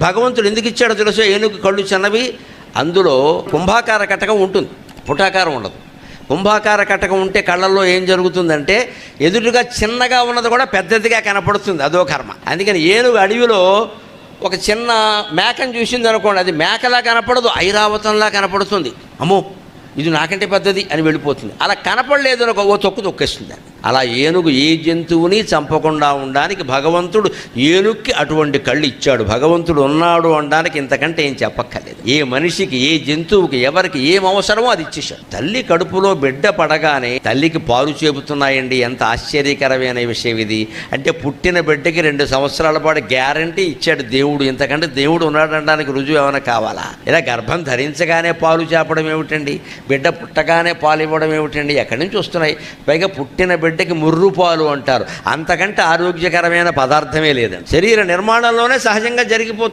భగవంతుడు ఎందుకు ఇచ్చాడో తెలుసో, ఏనుగు కళ్ళు చిన్నవి, అందులో కుంభాకార కటకం ఉంటుంది, పుటాకారం ఉండదు. కుంభాకార కటకం ఉంటే కళ్ళల్లో ఏం జరుగుతుందంటే ఎదురుగా చిన్నగా ఉన్నది కూడా పెద్దదిగా కనపడుతుంది, అదో కర్మ. అందుకని ఏనుగు అడవిలో ఒక చిన్న మేకను చూసింది అనుకోండి, అది మేకలా కనపడదు, ఐరావతంలా కనపడుతుంది. అమ్మో ఇది నాకంటే పెద్దది అని వెళ్ళిపోతుంది. అలా కనపడలేదు అనుకో, ఓ తొక్కు తొక్కేస్తుంది. అలా ఏనుగు ఏ జంతువుని చంపకుండా ఉండడానికి భగవంతుడు ఏనుగుకి అటువంటి కళ్ళు ఇచ్చాడు. భగవంతుడు ఉన్నాడు అనడానికి ఇంతకంటే ఏం చెప్పక్కర్లేదు. ఏ మనిషికి, ఏ జంతువుకి, ఎవరికి ఏం అవసరమో అది ఇచ్చేశాడు. తల్లి కడుపులో బిడ్డ పడగానే తల్లికి పాలు చేపుతున్నాయండి. ఎంత ఆశ్చర్యకరమైన విషయం ఇది. అంటే పుట్టిన బిడ్డకి 2 సంవత్సరాల పాటు గ్యారంటీ ఇచ్చాడు దేవుడు. ఇంతకంటే దేవుడు ఉన్నాడనడానికి రుజువు ఏమైనా కావాలా? ఇలా గర్భం ధరించగానే పాలు చేపడం ఏమిటండి, బిడ్డ పుట్టగానే పాలు ఇవ్వడం ఏమిటండి, ఎక్కడి నుంచి వస్తున్నాయి? పైగా పుట్టిన బిడ్డకి ముర్రు పాలు అంటారు. అంతకంటే ఆరోగ్యకరమైన పదార్థమే లేదండి. శరీర నిర్మాణంలోనే సహజంగా జరిగిపోతుంది.